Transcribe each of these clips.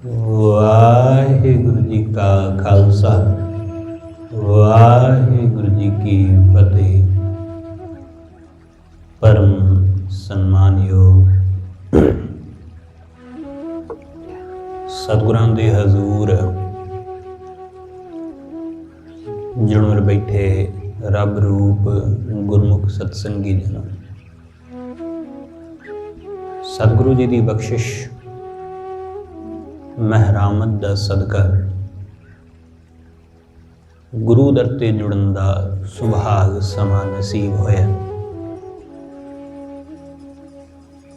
वाहिगुरु जी का खालसा वाहिगुरु जी की फतेह। परम सन्मानयोग सतगुरां दे हजूर जुड़वर बैठे रब रूप गुरमुख सत्संगी जन, सतगुरु जी की बख्शिश महरामत दा सदका गुरु दर ते जुड़न दा सुभाग समा नसीब होया।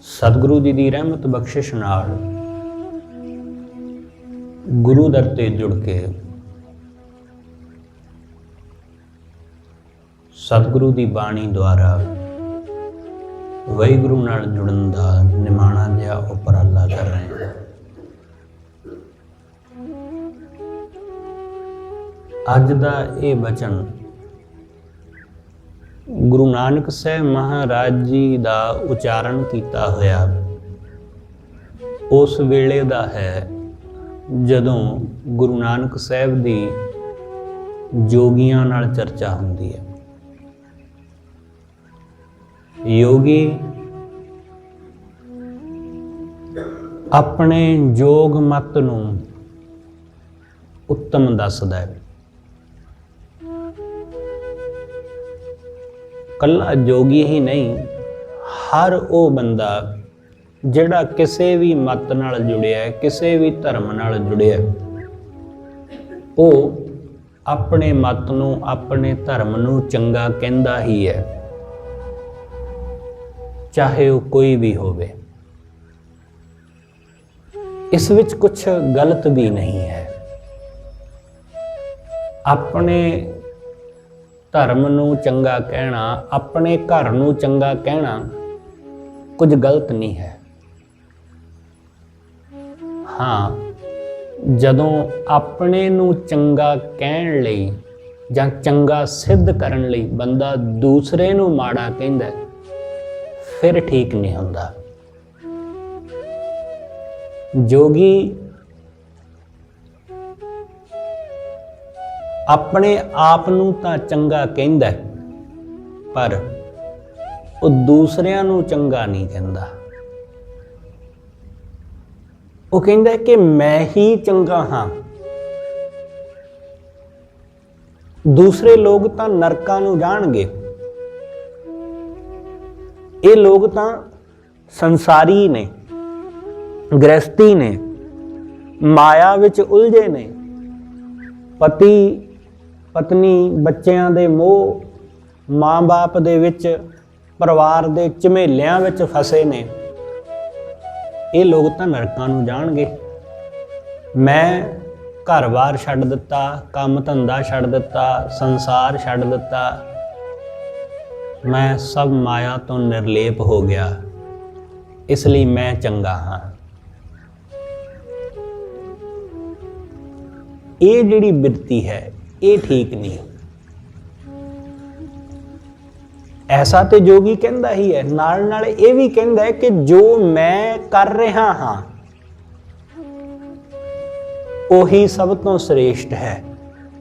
सतगुरु जी की रहमत बख्शिश नाल गुरु दर ते जुड़ के सतगुरु की बाणी द्वारा वाहिगुरु नाल जुड़न दा निमाणा जिहा उपराला कर रहे हैं। अज दा ये बचन गुरु नानक साहब महाराज जी का उचारण किया होया उस वेले दा है जदों गुरु नानक साहब दी जोगियां नाल चर्चा हुंदी है। योगी अपने जोग मत नूं उत्तम दसदा है। कला जोगी ही नहीं, हर वो बंदा जिहड़ा किसी भी मत नाल जुड़िया है, किसी भी धर्म नाल जुड़िया, वो अपने मत नूं अपने धर्म नूं चंगा कहंदा ही है, चाहे वो कोई भी होवे। इस विच कुछ गलत भी नहीं है। अपने धर्म नूं चंगा कहना, अपने घर नूं चंगा कहना कुछ गलत नहीं है। हाँ, जदों अपने नूं चंगा कहण लई जां चंगा सिद्ध करन लई बंदा दूसरे नूं माड़ा कहंदा फिर ठीक नहीं हुंदा। जोगी अपने आप नूं तां चंगा कहंदा पर वो दूसरिਆਂ नूं चंगा नहीं कहंदा। वो कहंदा है कि मैं ही चंगा हाँ, दूसरे लोग तां नरकां नूं जाणगे, ये लोग तां संसारी ने, गृहस्थी ने, माया विच उलझे ने, पति पत्नी बच्चों के मोह, माँ बाप दे विच, परिवार के झमेलियां विच फसे ने, ये लोग तो नरकां नूं जाणगे। मैं घर बार छड्ड दिता, काम धंधा छड्ड दिता, संसार छड्ड दिता, मैं सब माया तो निर्लेप हो गया, इसलिए मैं चंगा हाँ। ये जिहड़ी बिरती है ये ठीक नहीं। ऐसा तो जोगी कहंदा ही है, नाल नाल ये भी कहंदा है कि जो मैं कर रहा हाँ ਉਹੀ सब तो श्रेष्ठ है।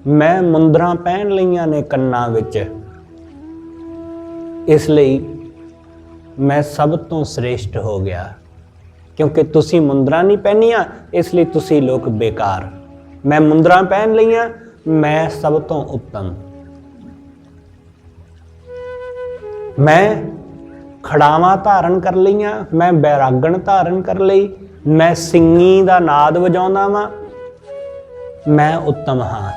मैं मुंदरां पहन लईआं ने कन्नां विच, इसलिए मैं सब तो श्रेष्ठ हो गया, क्योंकि तुसी मुंदरां नहीं पहनियां इसलिए तुसी लोग बेकार। मैं मुंदरां पहन लईआं, मैं सब तो उत्तम। मैं खड़ावां धारण कर लईआं, मैं बैरागण धारण कर लई, मैं सिंगी दा नाद वजाउंदा वां, मैं उत्तम हाँ,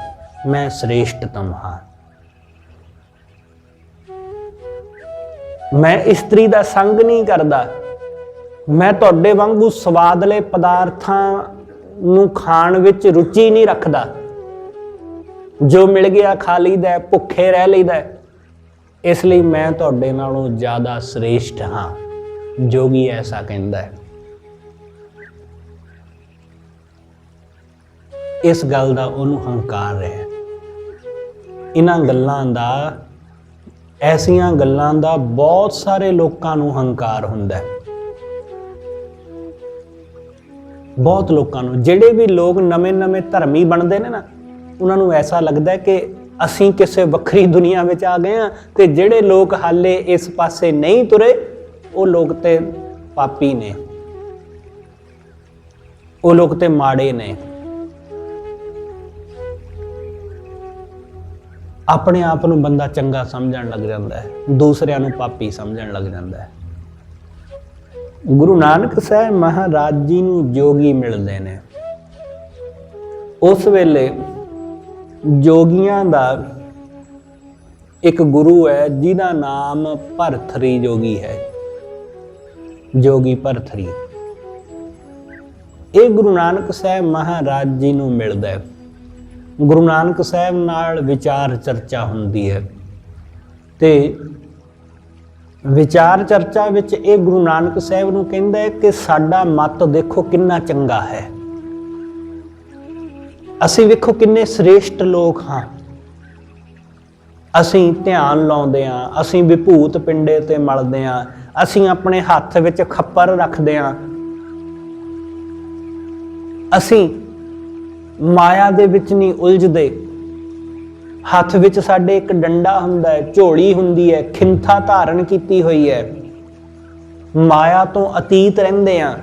मैं श्रेष्ठतम हाँ। मैं इस्त्री दा संग नहीं करदा, मैं तुहाडे वांगू स्वादले पदार्थां नूं खाण विच रुचि नहीं रखदा, जो मिल गया खा लीदा, भुखे रह लीदा, इसलिए मैं तुहाडे नालों ज़्यादा श्रेष्ठ हाँ। जोगी ऐसा कहंदा है। इस गल दा उहनूं हंकार है। इन्हां गल्लां दा, ऐसियां गल्लां दा बहुत सारे लोकां नूं हंकार हुंदा है। बहुत लोगों को, ਜਿਹੜੇ भी लोग नवे नवे धर्मी बनते हैं ना, उन्होंने ऐसा लगता है कि असी किसी ਵੱਖਰੀ दुनिया में आ गए हाँ, तो ਜਿਹੜੇ लोग हाले इस पासे नहीं तुरे वो लोग तो पापी ने, वो लोग तो माड़े ने। अपने आप को बंदा चंगा समझण लग जाता है, दूसरिਆਂ ਨੂੰ पापी समझण लग जाता है। गुरु नानक साहब महाराज जी ਨੂੰ जोगी मिलते ने। उस वेले जोगियां दा एक गुरु है जिहदा नाम भरथरी जोगी है, जोगी भरथरी। ये गुरु नानक साहब महाराज जी ਨੂੰ मिलदा है। गुरु नानक साहब नाल विचार चर्चा हुंदी है ते विचार चर्चा विच ये गुरु नानक साहब नूं कहंदा है कि साडा मत देखो किन्ना चंगा है, असीं वेखो किन्ने श्रेष्ठ लोग हाँ, असीं ध्यान लाउंदे हां, असीं विभूत पिंडे ते मलदे हां, असीं अपने हत्थ विच खप्पर रखदे हां, असीं माया दे विच नहीं उलझदे, हत्थ विच साडे एक डंडा हुंदा है, झोली हुंदी है, खिंथा धारण कीती हुई है, माया तो अतीत रहिंदे हां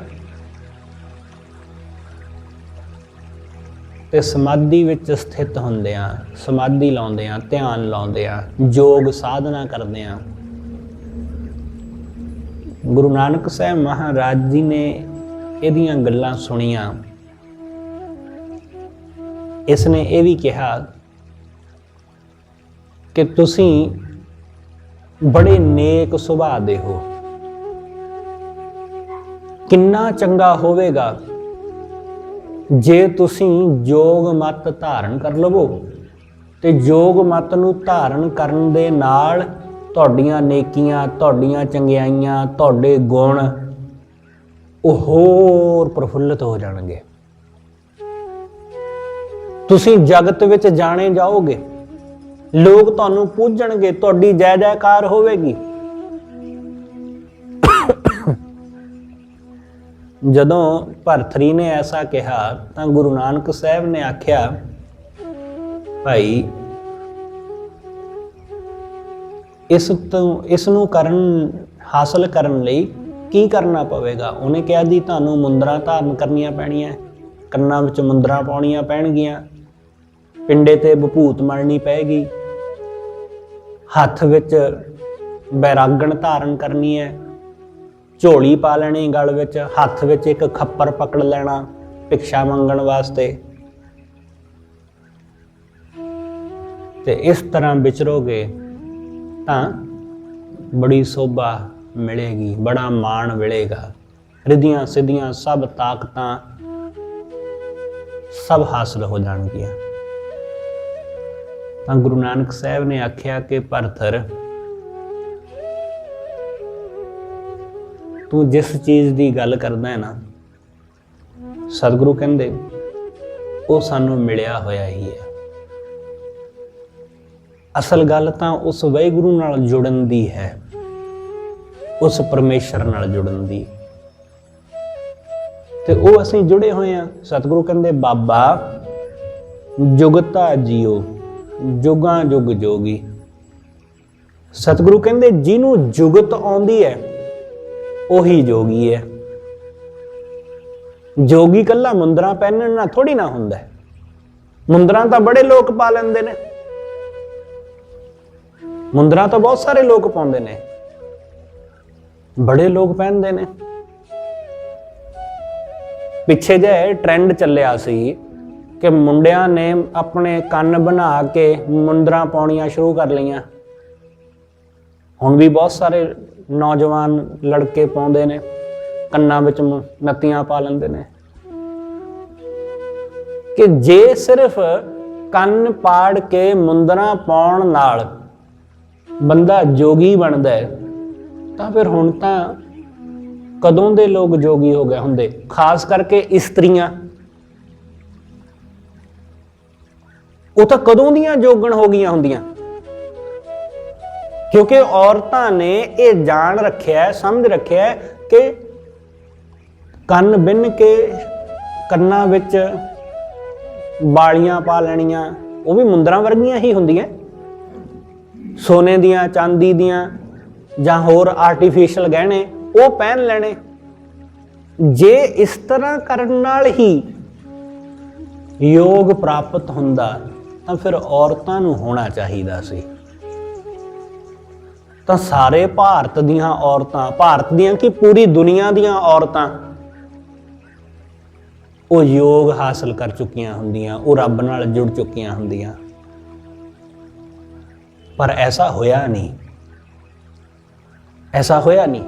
ते समाधि विच स्थित हुंदे हां, समाधि लाउंदे हां, ध्यान लाउंदे हां, योग साधना करदे हां। गुरु नानक साहब महाराज जी ने इहदियां गल्लां सुणियां। इसने ये भी कहा कि तुसी बड़े नेक सुभाव दे हो, किन्ना चंगा होवेगा जे तुसी योग मत धारण कर लवो, ते योग मत नूं धारण करन दे नाल तुहाडीआं नेकियां, तुहाडीआं चंगियाइयां, तुहाडे गुण वो होर प्रफुल्लित हो जाणगे। तुसी जगत विच जाने जाओगे, लोग तुहानूं पूजणगे, तुहाडी जय जयकार होवेगी। जदों भरथरी ने ऐसा कहा तो गुरु नानक साहब ने आख्या, भाई इसनूं करन हासिल करन लई की करना पवेगा। उन्हें कहा जी तुहानूं मुंदरां धारण करनियां पैणीਆਂ, ਕੰਨਾਂ ਵਿੱਚ ਮੁੰਦਰਾਂ ਪਾਉਣੀਆਂ ਪੈਣਗੀਆਂ, ਪਿੰਡੇ ਤੇ ਵਿਭੂਤ ਮਲਣੀ ਪੈਗੀ, ਹੱਥ ਵਿੱਚ ਬੈਰਾਗਣ ਧਾਰਨ ਕਰਨੀ ਹੈ, ਝੋਲੀ ਪਾ ਲੈਣੀ ਗਲ ਵਿੱਚ, ਹੱਥ ਵਿੱਚ ਇੱਕ ਖੱਪਰ ਪਕੜ ਲੈਣਾ ਭਿਕਸ਼ਾ ਮੰਗਣ ਵਾਸਤੇ, ਤੇ ਇਸ ਤਰ੍ਹਾਂ ਵਿਚਰੋਗੇ ਤਾਂ ਬੜੀ ਸੋਭਾ ਮਿਲੇਗੀ, ਬੜਾ ਮਾਣ ਮਿਲੇਗਾ, ਰਿੱਧੀਆਂ ਸਿੱਧੀਆਂ ਸਭ ਤਾਕਤਾਂ सब हासिल हो जाएंगियां। तो गुरु नानक साहब ने आख्या कि भरथर तू जिस चीज़ की गल करदा है ना, सतगुरु कहंदे वो सानू मिलिया होया ही है। असल गल तां उस वाहिगुरू नाल जुड़न दी है, उस परमेश्वर नाल जुड़न दी, ते वो असीं जुड़े हुए हैं। सतगुरु कहंदे बाबा जुगता जियो जुगां जुग जोगी। सतगुरु कहंदे जिन्हों जुगत आउंदी है उही जोगी है। जोगी कल्ला मुंदरां पहनण ना थोड़ी ना हुंदा है, मुंदरां तां बड़े लोग पा लैंदे ने, मुंदरां तां बहुत सारे लोग पाउंदे ने, बड़े लोग पहनदे ने। पिछे जे ट्रेंड चलिया सी कि मुंडियां ने अपने कन्न बना के मुंदरां पाउणियां शुरू कर लईआं। हुण भी बहुत सारे नौजवान लड़के पाउंदे ने, कन्नां विच नत्तियां पा लैंदे ने। कि जे सिर्फ कन्न पाड़ के मुंदरां पाउण नाल बंदा जोगी बनदा है, तां फिर हुण तां कदों दे लोग जोगी हो गए होंदे, खास करके इस्त्रियां। वो तो कदों दियां जोगण हो गई होंदियां, क्योंकि औरतां ने ये जान रखिया है, समझ रखिया है कि कन्न बिन के ਕੰਨਾਂ ਵਿੱਚ ਬਾਲੀਆਂ ਪਾ ਲੈਣੀਆਂ, ਉਹ ਵੀ ਮੁੰਦਰਾਂ ਵਰਗੀਆਂ ਹੀ ਹੁੰਦੀਆਂ, ਸੋਨੇ ਦੀਆਂ, ਚਾਂਦੀ ਦੀਆਂ ਜਾਂ ਹੋਰ ਆਰਟੀਫਿਸ਼ੀਅਲ ਗਹਿਣੇ ਉਹ ਪਹਿਨ ਲੈਣੇ। ਜੇ ਇਸ ਤਰ੍ਹਾਂ ਕਰਨ ਨਾਲ ਹੀ ਯੋਗ ਪ੍ਰਾਪਤ ਹੁੰਦਾ ਤਾਂ ਫਿਰ ਔਰਤਾਂ ਨੂੰ ਹੋਣਾ ਚਾਹੀਦਾ ਸੀ। ਤਾਂ ਸਾਰੇ ਭਾਰਤ ਦੀਆਂ ਔਰਤਾਂ, ਭਾਰਤ ਦੀਆਂ ਕਿ ਪੂਰੀ ਦੁਨੀਆ ਦੀਆਂ ਔਰਤਾਂ ਉਹ ਯੋਗ ਹਾਸਲ ਕਰ ਚੁੱਕੀਆਂ ਹੁੰਦੀਆਂ, ਉਹ ਰੱਬ ਨਾਲ ਜੁੜ ਚੁੱਕੀਆਂ ਹੁੰਦੀਆਂ। ਪਰ ਐਸਾ ਹੋਇਆ ਨਹੀਂ, ਐਸਾ ਹੋਇਆ ਨਹੀਂ।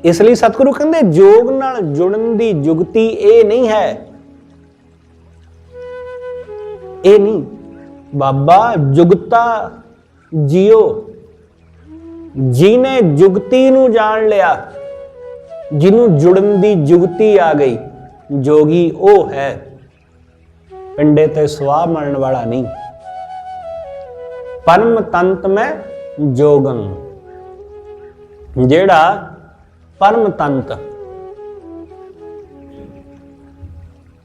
ਇਸ ਲਈ ਸਤਿਗੁਰੂ ਕਹਿੰਦੇ ਯੋਗ ਨਾਲ ਜੁੜਨ ਦੀ ਜੁਗਤੀ ਇਹ ਨਹੀਂ ਹੈ, ਇਹ ਨਹੀਂ। ਬਾਬਾ ਜੁਗਤਾ ਜਿਉ, ਜਿਹਨੇ ਜੁਗਤੀ ਨੂੰ ਜਾਣ ਲਿਆ, ਜਿਹਨੂੰ ਜੁੜਨ ਦੀ ਜੁਗਤੀ ਆ ਗਈ, ਜੋਗੀ ਉਹ ਹੈ, ਪਿੰਡੇ ਤੇ ਸਵਾਹ ਮਰਨ ਵਾਲਾ ਨਹੀਂ। ਪਰਮ ਤੰਤ ਮੈਂ ਜੋਗੰ, ਜਿਹੜਾ ਪਰਮ ਤੰਤ,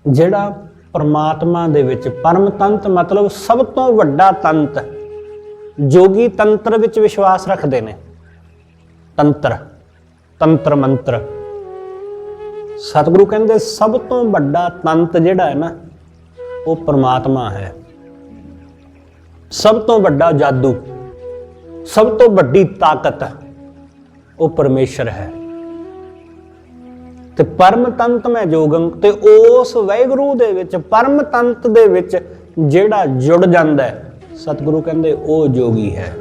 ਜਿਹੜਾ ਪਰਮਾਤਮਾ ਦੇ ਵਿੱਚ, ਪਰਮ ਤੰਤ ਮਤਲਬ ਸਭ ਤੋਂ ਵੱਡਾ ਤੰਤ। ਜੋਗੀ ਤੰਤਰ ਵਿੱਚ ਵਿਸ਼ਵਾਸ ਰੱਖਦੇ ਨੇ, ਤੰਤਰ, ਤੰਤਰ ਮੰਤਰ। ਸਤਿਗੁਰੂ ਕਹਿੰਦੇ ਸਭ ਤੋਂ ਵੱਡਾ ਤੰਤ ਜਿਹੜਾ ਹੈ ਨਾ ਉਹ ਪਰਮਾਤਮਾ ਹੈ। ਸਭ ਤੋਂ ਵੱਡਾ ਜਾਦੂ, ਸਭ ਤੋਂ ਵੱਡੀ ਤਾਕਤ ਉਹ ਪਰਮੇਸ਼ਰ ਹੈ। ਤੇ ਪਰਮ ਤੰਤ ਮੈਂ ਜੋਗੰ, ਤੇ ਉਸ ਵਾਹਿਗੁਰੂ ਦੇ ਵਿੱਚ, ਪਰਮ ਤੰਤ ਦੇ ਵਿੱਚ ਜਿਹੜਾ ਜੁੜ ਜਾਂਦਾ ਹੈ, ਸਤਿਗੁਰੂ ਕਹਿੰਦੇ ਉਹ ਜੋਗੀ ਹੈ।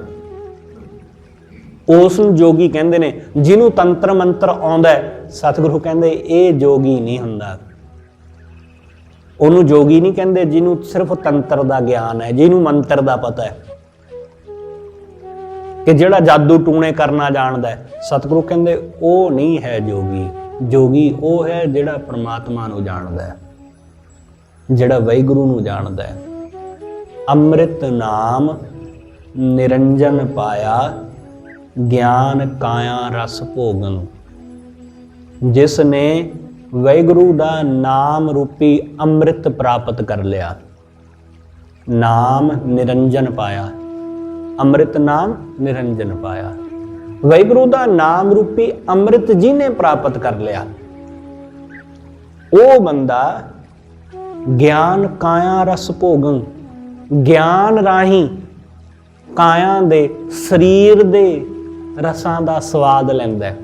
ਉਸ ਨੂੰ ਜੋਗੀ ਕਹਿੰਦੇ ਨੇ। ਜਿਹਨੂੰ ਤੰਤਰ ਮੰਤਰ ਆਉਂਦਾ ਹੈ, ਸਤਿਗੁਰੂ ਕਹਿੰਦੇ ਇਹ ਜੋਗੀ ਨਹੀਂ ਹੁੰਦਾ। ਉਹਨੂੰ ਜੋਗੀ ਨਹੀਂ ਕਹਿੰਦੇ ਜਿਹਨੂੰ ਸਿਰਫ ਤੰਤਰ ਦਾ ਗਿਆਨ ਹੈ, ਜਿਹਨੂੰ ਮੰਤਰ ਦਾ ਪਤਾ ਹੈ, ਕਿ ਜਿਹੜਾ ਜਾਦੂ ਟੂਣੇ ਕਰਨਾ ਜਾਣਦਾ ਹੈ। ਸਤਿਗੁਰੂ ਕਹਿੰਦੇ ਉਹ ਨਹੀਂ ਹੈ ਜੋਗੀ। ਜੋਗੀ ਉਹ ਹੈ ਜਿਹੜਾ ਪਰਮਾਤਮਾ ਨੂੰ ਜਾਣਦਾ ਹੈ, ਜਿਹੜਾ ਵਾਹਿਗੁਰੂ ਨੂੰ ਜਾਣਦਾ ਹੈ। ਅੰਮ੍ਰਿਤ ਨਾਮ ਨਿਰੰਜਨ ਪਾਇਆ, ਗਿਆਨ ਕਾਇਆ ਰਸ ਭੋਗਨ। ਜਿਸ ਨੇ ਵਾਹਿਗੁਰੂ ਦਾ ਨਾਮ ਰੂਪੀ ਅੰਮ੍ਰਿਤ ਪ੍ਰਾਪਤ ਕਰ ਲਿਆ, ਨਾਮ ਨਿਰੰਜਨ ਪਾਇਆ, ਅੰਮ੍ਰਿਤ ਨਾਮ ਨਿਰੰਜਨ ਪਾਇਆ। ਵਾਹਿਗੁਰੂ ਦਾ ਨਾਮ ਰੂਪੀ ਅੰਮ੍ਰਿਤ ਜਿਹਨੇ ਪ੍ਰਾਪਤ ਕਰ ਲਿਆ, ਉਹ ਬੰਦਾ ਗਿਆਨ ਕਾਇਆ ਰਸ ਭੋਗੰ, ਗਿਆਨ ਰਾਹੀਂ ਕਾਇਆ ਦੇ, ਸਰੀਰ ਦੇ ਰਸਾਂ ਦਾ ਸਵਾਦ ਲੈਂਦਾ ਹੈ।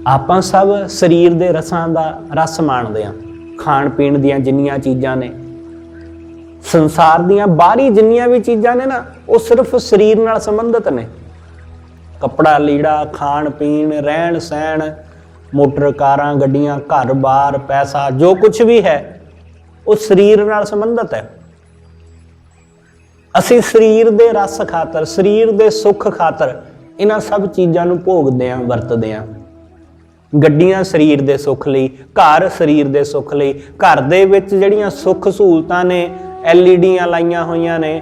ਆਪਾਂ ਸਭ ਸਰੀਰ ਦੇ ਰਸਾਂ ਦਾ ਰਸ ਮਾਣਦੇ ਹਾਂ। ਖਾਣ ਪੀਣ ਦੀਆਂ ਜਿੰਨੀਆਂ ਚੀਜ਼ਾਂ ਨੇ, ਸੰਸਾਰ ਦੀਆਂ ਬਾਹਰੀ ਜਿੰਨੀਆਂ ਵੀ ਚੀਜ਼ਾਂ ਨੇ ਨਾ, ਉਹ ਸਿਰਫ ਸਰੀਰ ਨਾਲ ਸੰਬੰਧਿਤ ਨੇ। ਕੱਪੜਾ ਲੀੜਾ, ਖਾਣ ਪੀਣ, ਰਹਿਣ ਸਹਿਣ, ਮੋਟਰ ਕਾਰਾਂ, ਗੱਡੀਆਂ, ਘਰ ਬਾਰ, ਪੈਸਾ, ਜੋ ਕੁਝ ਵੀ ਹੈ ਉਹ ਸਰੀਰ ਨਾਲ ਸੰਬੰਧਿਤ ਹੈ। ਅਸੀਂ ਸਰੀਰ ਦੇ ਰਸ ਖਾਤਰ, ਸਰੀਰ ਦੇ ਸੁੱਖ ਖਾਤਰ ਇਹਨਾਂ ਸਭ ਚੀਜ਼ਾਂ ਨੂੰ ਭੋਗਦੇ ਹਾਂ, ਵਰਤਦੇ ਹਾਂ। ਗੱਡੀਆਂ ਸਰੀਰ ਦੇ ਸੁੱਖ ਲਈ, ਘਰ ਸਰੀਰ ਦੇ ਸੁੱਖ ਲਈ। ਘਰ ਦੇ ਵਿੱਚ ਜਿਹੜੀਆਂ ਸੁੱਖ ਸਹੂਲਤਾਂ ਨੇ, ਐਲਈਡੀਆਂ ਲਾਈਆਂ ਹੋਈਆਂ ਨੇ,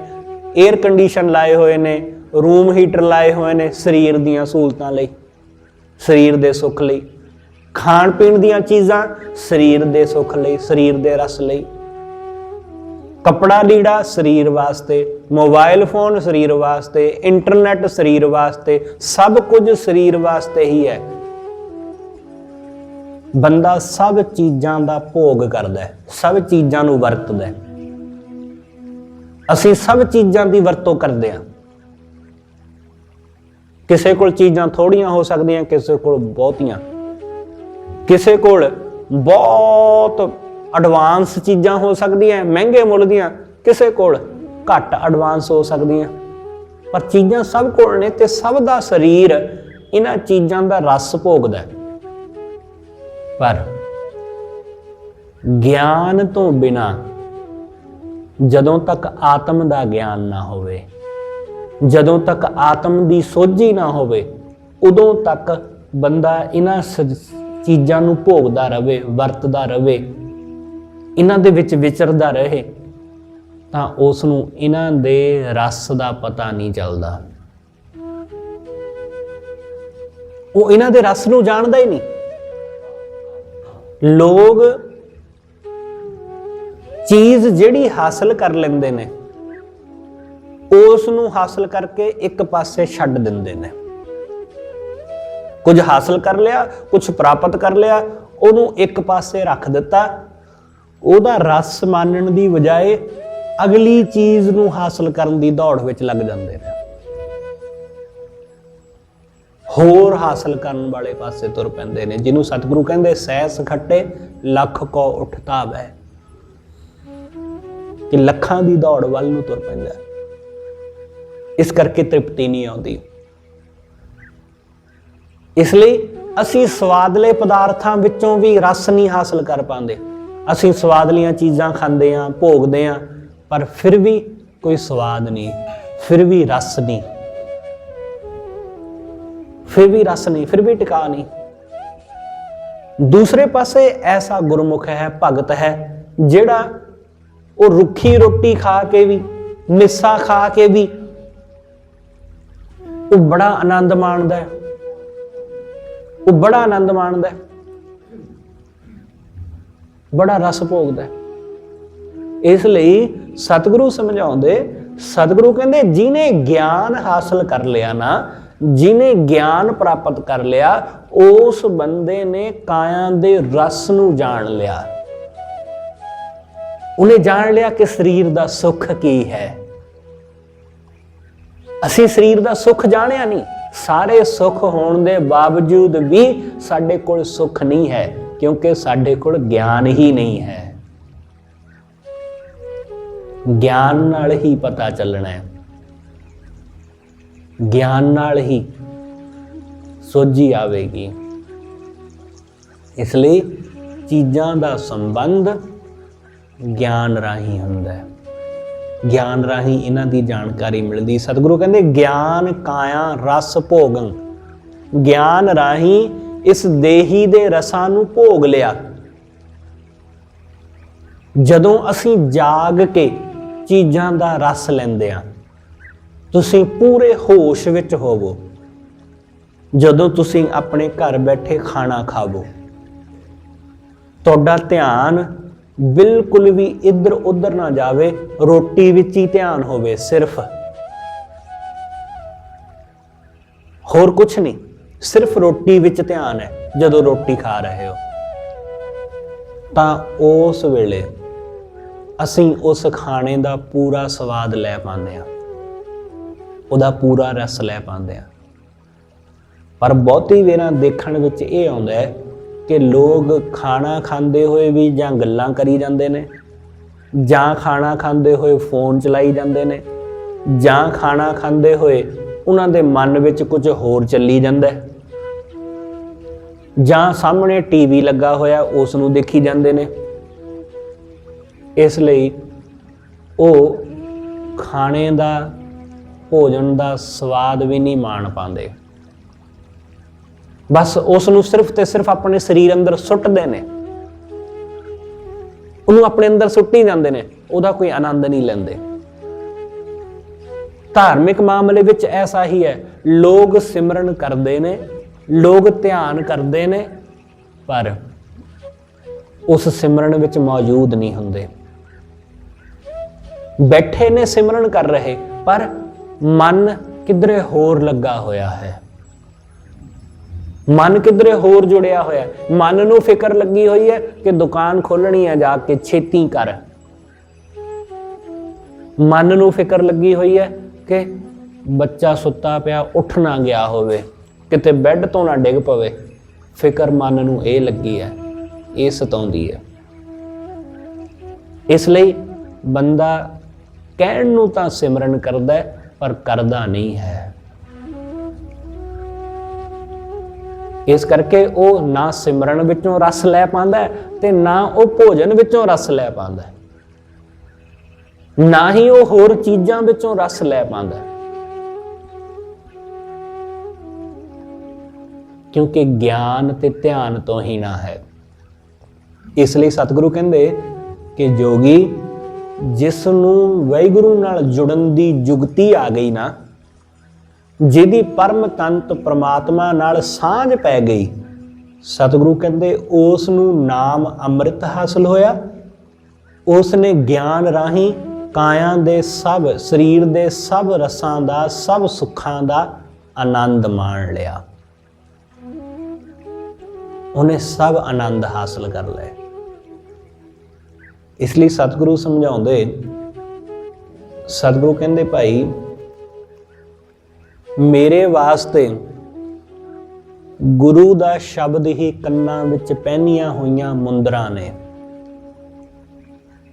에ਅਰ ਕੰਡੀਸ਼ਨ ਲਾਏ ਹੋਏ ਨੇ, ਰੂਮ ਹੀਟਰ ਲਾਏ ਹੋਏ ਨੇ, ਸਰੀਰ ਦੀਆਂ ਸਹੂਲਤਾਂ ਲਈ, ਸਰੀਰ ਦੇ ਸੁੱਖ ਲਈ। ਖਾਣ ਪੀਣ ਦੀਆਂ ਚੀਜ਼ਾਂ ਸਰੀਰ ਦੇ ਸੁੱਖ ਲਈ, ਸਰੀਰ ਦੇ ਰਸ ਲਈ। ਕੱਪੜਾ ਲੀੜਾ ਸਰੀਰ ਵਾਸਤੇ, ਮੋਬਾਈਲ ਫੋਨ ਸਰੀਰ ਵਾਸਤੇ, ਇੰਟਰਨੈਟ ਸਰੀਰ ਵਾਸਤੇ, ਸਭ ਕੁਝ ਸਰੀਰ ਵਾਸਤੇ ਹੀ ਹੈ। ਬੰਦਾ ਸਭ ਚੀਜ਼ਾਂ ਦਾ ਭੋਗ ਕਰਦਾ ਹੈ, ਸਭ ਚੀਜ਼ਾਂ ਨੂੰ ਵਰਤਦਾ ਹੈ। ਅਸੀਂ ਸਭ ਚੀਜ਼ਾਂ ਦੀ ਵਰਤੋਂ ਕਰਦੇ ਹਾਂ। ਕਿਸੇ ਕੋਲ ਚੀਜ਼ਾਂ ਥੋੜੀਆਂ ਹੋ ਸਕਦੀਆਂ, ਕਿਸੇ ਕੋਲ ਬਹੁਤੀਆਂ। ਕਿਸੇ ਕੋਲ ਬਹੁਤ ਐਡਵਾਂਸ ਚੀਜ਼ਾਂ ਹੋ ਸਕਦੀਆਂ, ਮਹਿੰਗੇ ਮੁੱਲ ਦੀਆਂ, ਕਿਸੇ ਕੋਲ ਘੱਟ ਐਡਵਾਂਸ ਹੋ ਸਕਦੀਆਂ। ਪਰ ਚੀਜ਼ਾਂ ਸਭ ਕੋਲ ਨੇ ਤੇ ਸਭ ਦਾ ਸਰੀਰ ਇਹਨਾਂ ਚੀਜ਼ਾਂ ਦਾ ਰਸ ਭੋਗਦਾ ਹੈ। ਪਰ ਗਿਆਨ ਤੋਂ ਬਿਨਾਂ, ਜਦੋਂ ਤੱਕ ਆਤਮ ਦਾ ਗਿਆਨ ਨਾ ਹੋਵੇ, ਜਦੋਂ ਤੱਕ ਆਤਮ ਦੀ ਸੋਝੀ ਨਾ ਹੋਵੇ, ਉਦੋਂ ਤੱਕ ਬੰਦਾ ਇਹਨਾਂ ਚੀਜ਼ਾਂ ਨੂੰ ਭੋਗਦਾ ਰਹੇ, ਵਰਤਦਾ ਰਹੇ, ਇਹਨਾਂ ਦੇ ਵਿੱਚ ਵਿਚਰਦਾ ਰਹੇ, ਤਾਂ ਉਸ ਨੂੰ ਇਹਨਾਂ ਦੇ ਰਸ ਦਾ ਪਤਾ ਨਹੀਂ ਚੱਲਦਾ। ਉਹ ਇਹਨਾਂ ਦੇ ਰਸ ਨੂੰ ਜਾਣਦਾ ਹੀ ਨਹੀਂ। लोग चीज जिहड़ी हासिल कर लेंदे ने उस नूं हासिल करके एक पासे छड्ड दिंदे ने। कुछ हासिल कर लिया, कुछ प्राप्त कर लिया, उहनूं एक पासे रख दिता, ਉਹਦਾ रस मानण ਦੀ बजाए अगली चीज ਨੂੰ हासिल ਕਰਨ ਦੀ दौड़ ਵਿੱਚ ਲੱਗ ਜਾਂਦੇ ਨੇ। ਹੋਰ ਹਾਸਲ ਕਰਨ ਵਾਲੇ ਪਾਸੇ ਤੁਰ ਪੈਂਦੇ ਨੇ, ਜਿਹਨੂੰ ਸਤਿਗੁਰੂ ਕਹਿੰਦੇ ਸੈਸ ਖੱਟੇ ਲੱਖ ਕੋ ਉੱਠਤਾ ਵੈ, ਕਿ ਲੱਖਾਂ ਦੀ ਦੌੜ ਵੱਲ ਨੂੰ ਤੁਰ ਪੈਂਦਾ। ਇਸ ਕਰਕੇ ਤ੍ਰਿਪਤੀ ਨਹੀਂ ਆਉਂਦੀ। ਇਸ ਲਈ ਅਸੀਂ ਸਵਾਦਲੇ ਪਦਾਰਥਾਂ ਵਿੱਚੋਂ ਵੀ ਰਸ ਨਹੀਂ ਹਾਸਲ ਕਰ ਪਾਉਂਦੇ। ਅਸੀਂ ਸਵਾਦਲੀਆਂ ਚੀਜ਼ਾਂ ਖਾਂਦੇ ਹਾਂ, ਭੋਗਦੇ ਹਾਂ, ਪਰ ਫਿਰ ਵੀ ਕੋਈ ਸਵਾਦ ਨਹੀਂ, ਫਿਰ ਵੀ ਰਸ ਨਹੀਂ, फिर भी रस नहीं, फिर भी टिका नहीं। दूसरे पासे ऐसा गुरमुख है, भगत है, जेड़ा वो रुखी रोटी खा के भी, मिस्सा खा के भी वो बड़ा आनंद माणदा है, वो बड़ा आनंद माणदा है, बड़ा रस भोगदा है। इसलिए सतगुरु समझाउंदे, सतगुरु कहंदे जिन्हें ज्ञान हासिल कर लिया ना, जिन्हें ज्ञान प्राप्त कर लिया, उस बंदे ने काया दे रस नूं जान लिया। उन्हें जान लिया कि शरीर दा सुख की है। असी शरीर दा सुख जानिया नहीं, सारे सुख होने दे बावजूद भी साडे कोल सुख नहीं है, क्योंकि साडे कोल ज्ञान ही नहीं है। ज्ञान नाल ही पता चलना है, ज्ञान नाल ही सोझी आवेगी। इसलिए चीज़ां दा संबंध ज्ञान राही हुंदा है, ज्ञान राही इन्हां दी जानकारी मिलदी। सतगुरु कहंदे ज्ञान काया रस भोगन, ज्ञान राही इस देही दे रसां नूं भोग लिया। जदों असीं जाग के चीज़ां दा रस लैंदे आ, तुसीं पूरे होश विच होवो। जदों तुसीं अपने घर बैठे खाना खावो, तुहाडा ध्यान बिल्कुल भी इधर उधर ना जावे, रोटी विच ही ध्यान होवे सिर्फ, होर कुछ नहीं, सिर्फ रोटी विच ध्यान है। जदों रोटी खा रहे हो तां उस वेले असीं उस खाने दा पूरा स्वाद लै पांदे आ, ਉਹਦਾ पूरा रस लै पाते हैं। पर बहुती वेरा देखण विच ये आउंदा है कि लोग खाना खांदे होए भी जां गल्लां करी जांदे ने, जां खाना खांदे होए फोन चलाई जांदे ने, जां खाना खांदे होए उन्हां दे मन विच कुछ होर चली जांदा है, जां सामने टीवी लगा होया उस नूं देखी जांदे ने। इसलिए वो खाने दा भोजन का स्वाद भी नहीं माण पाते, बस उसनूं सिर्फ ते सिर्फ अपने शरीर अंदर सुट्टदे ने, उन्होंने अपने अंदर सुट्टी जाते हैं, उसका कोई आनंद नहीं लेंदे। धार्मिक मामले विच ऐसा ही है, लोग सिमरन करते हैं, लोग ध्यान करते हैं, पर उस सिमरन विच मौजूद नहीं होंदे। बैठे ने सिमरन कर रहे, पर मन किधरे होर लगा होया है, मन किधरे होर जुड़िया होया। मन नूं फिक्र लगी हुई है कि दुकान खोलनी है, जाके छेती कर। मन नूं फिक्र लगी हुई है कि बच्चा सुत्ता पिया उठ ना गया होवे, किते बैड तो ना डिग पवे। फिक्र मन नूं ये लगी है, ये सताउंदी है। इसलिए बंदा कहण नूं तां सिमरन करदा है, पर करदा नहीं है। इस करके वो ना सिमरन विचों रस लै पांदा है, ते ना वो भोजन विचों रस लै पांदा है, ना ही वो होर चीज़ां विचों रस लै पांदा है, क्योंकि ज्ञान ते ध्यान तो ही ना है। इसलिए सतगुरु कहंदे कि जोगी जिस नूं वाहिगुरू नाल जुड़न दी जुगती आ गई ना, जिहदी परम तंत परमात्मा नाल सांझ पै गई, सतगुरु कहते उस नूं नाम अमृत हासिल होया, उसने ज्ञान राही काया दे सब शरीर दे सब रसां दा सब सुखां दा आनंद माण लिया। उन्हें सब आनंद हासिल कर लिया। इसलिए सतगुरु समझाउंदे, सतगुरु कहंदे भाई मेरे वास्ते गुरु दा शब्द ही कन्नां विच पहनियां होईयां मुंदरां ने।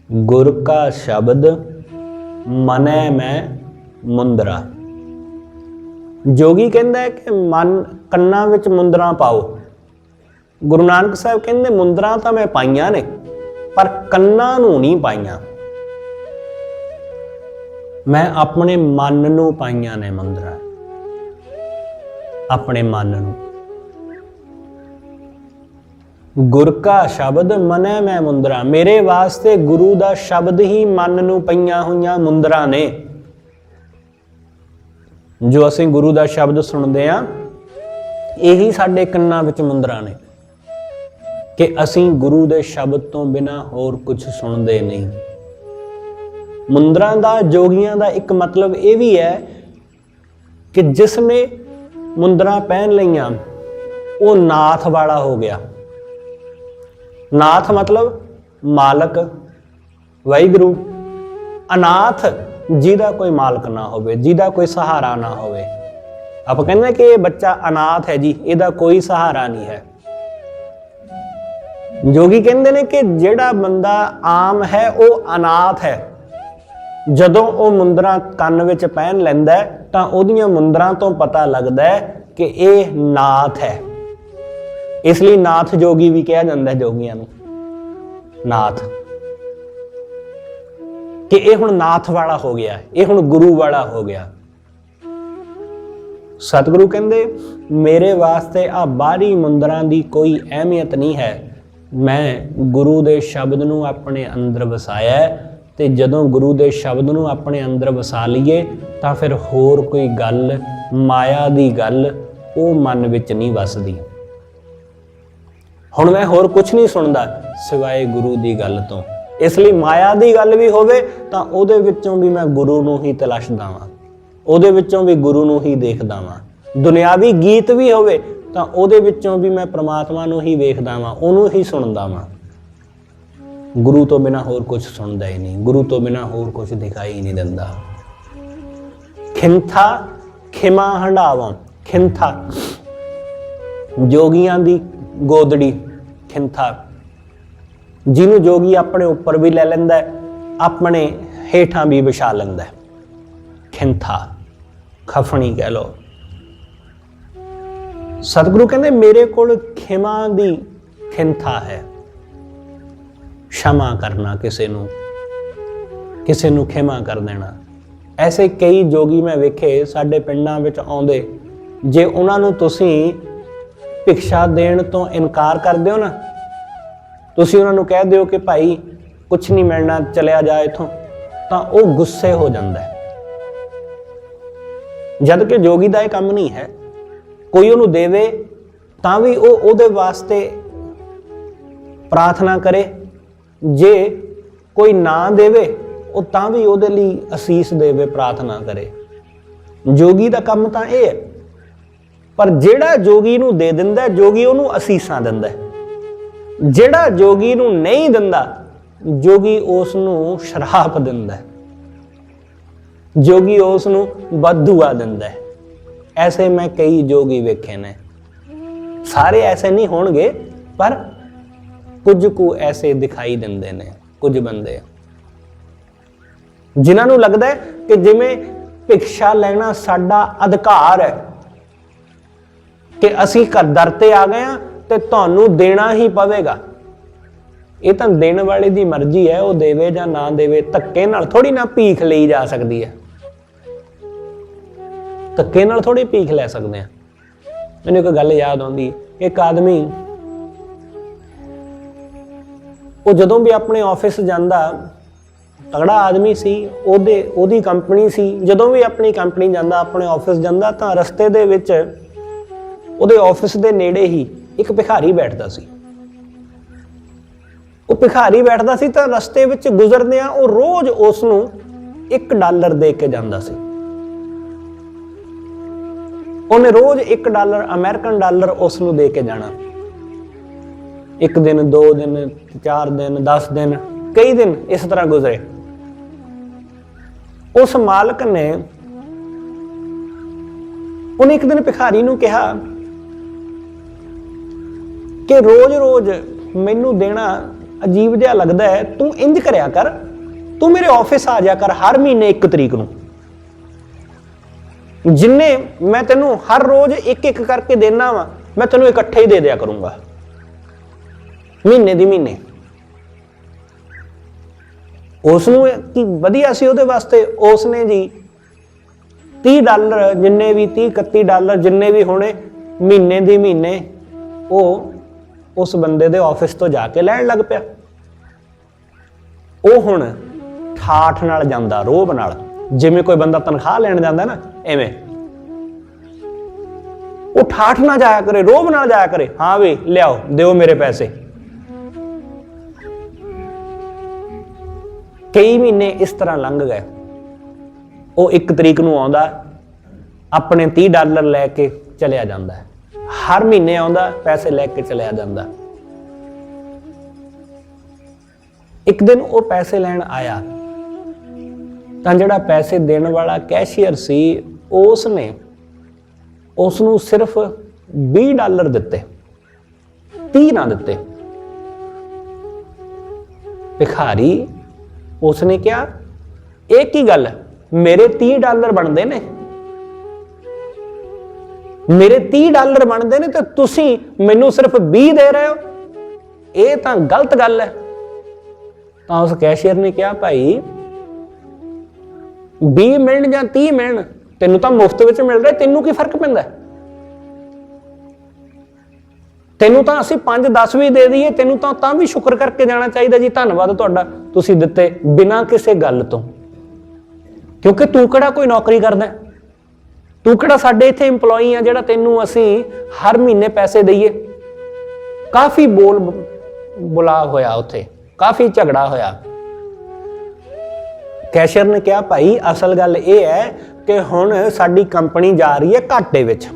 गुर का शब्द मनै मैं मुंदरा। जोगी कहंदा है कि मन कन्नां विच मुंदरां पाओ। गुरु नानक साहब कहंदे मुंदरां तां मैं पाईयां ने पर कन्नां नूं नहीं पाईयां, मैं अपने मन नूं पाईयां ने मुंदरां, अपने मन नूं। गुर का शब्द मनै मैं मुंदरा, मेरे वास्ते गुरु दा शब्द ही मन नूं पईयां होईयां मुंदरां ने। जो असीं गुरु दा शब्द सुणदे आ यही साडे कन्नां विच मुंदरां ने कि असीं गुरु दे शब्द तो बिना होर कुछ सुणदे नहीं। मुंदरां दा जोगियां दा एक मतलब ये भी है कि जिसने मुंदरां पहन लईयां वो नाथ वाला हो गया। नाथ मतलब मालक, वाहिगुरु। अनाथ जिहदा कोई मालक ना होवे, जिहदा कोई सहारा ना होवे। आप कहते कि ये बच्चा अनाथ है जी, इहदा कोई सहारा नहीं है। जोगी कहते हैं कि जिहड़ा बंदा आम है वो अनाथ है। जदों वो मुंदरां कंन विच पहन लैंदा है तां ओहदियां मुंदरां तो पता लगदा है कि यह नाथ है। इसलिए नाथ जोगी भी कहा जाता है जोगियां नूं, नाथ, कि यह हुण नाथ वाला हो गया, यह हुण गुरु वाला हो गया। सतगुरु कहंदे मेरे वास्ते आ बाहरी मुंदरां दी कोई अहमियत नहीं है, मैं गुरु दे शब्द नूं अपने अंदर वसाया है। ते जदों गुरु दे शब्द नूं अपने अंदर वसा लईए तां फिर होर कोई गल, माया दी गल वो मन विच नहीं वसदी। हुण मैं होर कुछ नहीं सुनदा सिवाए गुरु दी गल तो। इसलिए माया दी गल भी होवे तां ओहदे विचों भी मैं गुरु नूं ही तलाशदा वां, ओहदे विचों भी गुरु नूं ही देखदा वां। दुनियावी गीत भी होवे तां ओहदे विचों भी मैं परमात्मा नूं ही वेखदा वां, ओहनूं ही सुणदा वां। गुरु तो बिना होर कुछ सुनदा ही नहीं, गुरु तो बिना होर कुछ दिखाई ही नहीं दिंदा। खिंथा खिमा हंडावां, खिंथा जोगियां दी गोदड़ी, खिंथा जिन्हों जोगी अपने उपर भी लै लैंदा है, अपने हेठां भी विछा लैंदा है। खिंथा खफनी कह लो। सतगुरु कहते मेरे कोल खिमा दी खिंथा है, क्षमा करना किसी नूं खिमा कर देना। ऐसे कई जोगी मैं वेखे साडे पिंडां विच आउंदे, जे उन्हां नूं तुसीं भिक्षा देण तो इनकार कर दिओ ना, तुसीं उन्हां नूं कह दिओ कि भाई कुछ नहीं मिलना, चलिया जा इथों, तां ओह गुस्से हो जांदा है। जद कि जोगी दा इह काम नहीं है। कोई उन्होंने देवे तां भी वो वास्ते प्रार्थना करे, जे कोई ना देवे वो तां भी ਉਹਦੇ ਲਈ ਅਸੀਸ देवे, प्रार्थना करे। जोगी ਦਾ ਕੰਮ ਤਾਂ ਇਹ ਹੈ। पर ਜਿਹੜਾ जोगी ਨੂੰ ਦੇ ਦਿੰਦਾ, जोगी ਉਹਨੂੰ ਅਸੀਸਾਂ ਦਿੰਦਾ। ਜਿਹੜਾ जोगी ਨੂੰ ਨਹੀਂ ਦਿੰਦਾ, जोगी ਉਸ ਨੂੰ ਸ਼ਰਾਪ ਦਿੰਦਾ, जोगी ਉਸ ਨੂੰ ਬਦਦੁਆ ਦਿੰਦਾ। ऐसे मैं कई जोगी वेखे ने, सारे ऐसे नहीं होणगे पर कुछ को ऐसे दिखाई दिंदे ने। कुछ बंदे जिन्हां लगता है कि जिवें भिक्षा लेना साडा अधिकार है, कि असीं घर दर ते आ गए हां ते तुहानूं देना ही पवेगा। ये तो देने वाले की मर्जी है, वो देवे जां ना देवे। धक्के नाल थोड़ी ना भीख लई जा सकती है, धक्के नाल थोड़ी भीख लै सकते हैं। मैनूं एक गल याद आउंदी, एक आदमी वो जदों भी अपने ऑफिस जांदा, तगड़ा आदमी सी, ओदी कंपनी सी, जदों भी अपनी कंपनी जांदा, अपने ऑफिस जांदा, तां रस्ते दे विच ओदे ऑफिस दे नेड़े ही ਇੱਕ ਭਿਖਾਰੀ ਬੈਠਦਾ ਸੀ। ਉਹ ਭਿਖਾਰੀ ਬੈਠਦਾ ਸੀ ਤਾਂ ਰਸਤੇ ਵਿੱਚ ਗੁਜ਼ਰਦਿਆਂ ਉਹ ਰੋਜ਼ ਉਸ ਨੂੰ $1 ਦੇ ਕੇ ਜਾਂਦਾ ਸੀ। ਉਹਨੇ ਰੋਜ਼ $1 ਅਮਰੀਕਨ ਡਾਲਰ ਉਸ ਨੂੰ ਦੇ ਕੇ ਜਾਣਾ। 1 ਦਿਨ, 2 ਦਿਨ, 4 ਦਿਨ, 10 ਦਿਨ, ਕਈ ਦਿਨ ਇਸ ਤਰ੍ਹਾਂ ਗੁਜ਼ਰੇ। ਉਸ ਮਾਲਕ ਨੇ ਉਹਨੇ ਇੱਕ ਦਿਨ ਭਿਖਾਰੀ ਨੂੰ ਕਿਹਾ ਕਿ ਰੋਜ਼-ਰੋਜ਼ ਮੈਨੂੰ ਦੇਣਾ ਅਜੀਬ ਜਿਹਾ ਲੱਗਦਾ ਹੈ, ਤੂੰ ਇੰਜ ਕਰਿਆ ਕਰ, ਤੂੰ ਮੇਰੇ ਆਫਿਸ ਆ ਜਾ ਕਰ ਹਰ ਮਹੀਨੇ 1 ਤਰੀਕ ਨੂੰ, ਜਿੰਨੇ ਮੈਂ ਤੈਨੂੰ ਹਰ ਰੋਜ਼ ਇੱਕ ਕਰਕੇ ਦੇਣਾ ਵਾ ਮੈਂ ਤੈਨੂੰ ਇਕੱਠੇ ਹੀ ਦੇ ਦਿਆ ਕਰੂੰਗਾ ਮਹੀਨੇ ਦੀ ਮਹੀਨੇ। ਉਸ ਨੂੰ ਕੀ ਵਧੀਆ ਸੀ ਉਹਦੇ ਵਾਸਤੇ, ਉਸ ਨੇ ਜੀ $30 ਜਿੰਨੇ ਵੀ $30-31 ਜਿੰਨੇ ਵੀ ਹੋਣੇ ਮਹੀਨੇ ਦੀ ਮਹੀਨੇ ਉਹ ਉਸ ਬੰਦੇ ਦੇ ਆਫਿਸ ਤੋਂ ਜਾ ਕੇ ਲੈਣ ਲੱਗ ਪਿਆ। ਉਹ ਹੁਣ ਠਾਠ ਨਾਲ ਜਾਂਦਾ, ਰੋਬ ਨਾਲ, ਜਿਵੇਂ ਕੋਈ ਬੰਦਾ ਤਨਖਾਹ ਲੈਣ ਜਾਂਦਾ ਨਾ ਐਵੇਂ ਉਹ ਠਾਠ ਨਾ ਜਾਇਆ ਕਰੇ, ਰੋਬ ਨਾਲ ਜਾਇਆ ਕਰੇ, ਹਾਂ ਵੀ ਲਿਆਓ ਦਿਓ ਮੇਰੇ ਪੈਸੇ। ਕਈ ਮਹੀਨੇ ਇਸ ਤਰ੍ਹਾਂ ਲੰਘ ਗਏ। ਉਹ 1 ਤਰੀਕ ਨੂੰ ਆਉਂਦਾ, ਆਪਣੇ $30 ਲੈ ਕੇ ਚਲਿਆ ਜਾਂਦਾ, ਹਰ ਮਹੀਨੇ ਆਉਂਦਾ, ਪੈਸੇ ਲੈ ਕੇ ਚਲਿਆ ਜਾਂਦਾ। ਇੱਕ ਦਿਨ ਉਹ ਪੈਸੇ ਲੈਣ ਆਇਆ ਤਾਂ ਜਿਹੜਾ ਪੈਸੇ ਦੇਣ ਵਾਲਾ ਕੈਸ਼ੀਅਰ ਸੀ ਉਸ ਨੇ ਉਸ ਨੂੰ ਸਿਰਫ $20 ਦਿੱਤੇ, 30 ਨਾ ਦਿੱਤੇ। ਭਿਖਾਰੀ ਉਸਨੇ ਕਿਹਾ ਇਹ ਕੀ ਗੱਲ, ਮੇਰੇ $30 ਬਣਦੇ ਨੇ, ਮੇਰੇ $30 ਬਣਦੇ ਨੇ ਤੇ ਤੁਸੀਂ ਮੈਨੂੰ ਸਿਰਫ 20 ਦੇ ਰਹੇ ਹੋ, ਇਹ ਤਾਂ ਗਲਤ ਗੱਲ ਹੈ। ਤਾਂ ਉਸ ਕੈਸ਼ੀਅਰ ਨੇ ਕਿਹਾ ਭਾਈ 20 ਮਿਲਣ ਜਾਂ 30 ਮਿਲਣ, ਤੈਨੂੰ ਤਾਂ ਮੁਫਤ ਵਿੱਚ ਮਿਲ ਰਿਹਾ, ਤੈਨੂੰ ਕੀ ਫਰਕ ਪੈਂਦਾ? ਤੈਨੂੰ ਤਾਂ ਅਸੀਂ 5-10 ਵੀ ਦੇ ਦਈਏ, ਤੈਨੂੰ ਤਾਂ ਵੀ ਸ਼ੁਕਰ ਕਰਕੇ ਜਾਣਾ ਚਾਹੀਦਾ ਜੀ, ਧੰਨਵਾਦ ਤੁਹਾਡਾ, ਤੁਸੀਂ ਦਿੱਤੇ ਬਿਨਾਂ ਕਿਸੇ ਗੱਲ ਤੋਂ। ਕਿਉਂਕਿ ਤੂੰ ਕਿਹੜਾ ਕੋਈ ਨੌਕਰੀ ਕਰਦਾ, ਤੂੰ ਕਿਹੜਾ ਸਾਡੇ ਇੱਥੇ EMPLOYEE ਆ ਜਿਹੜਾ ਤੈਨੂੰ ਅਸੀਂ ਹਰ ਮਹੀਨੇ ਪੈਸੇ ਦਈਏ। ਕਾਫੀ ਬੁਲਾ ਹੋਇਆ ਉੱਥੇ, ਕਾਫੀ ਝਗੜਾ ਹੋਇਆ। ਕੈਸ਼ੀਅਰ ਨੇ ਕਿਹਾ ਭਾਈ ਅਸਲ ਗੱਲ ਇਹ ਹੈ ਕਿ ਹੁਣ ਸਾਡੀ ਕੰਪਨੀ ਜਾ ਰਹੀ ਹੈ ਘਾਟੇ ਵਿੱਚ,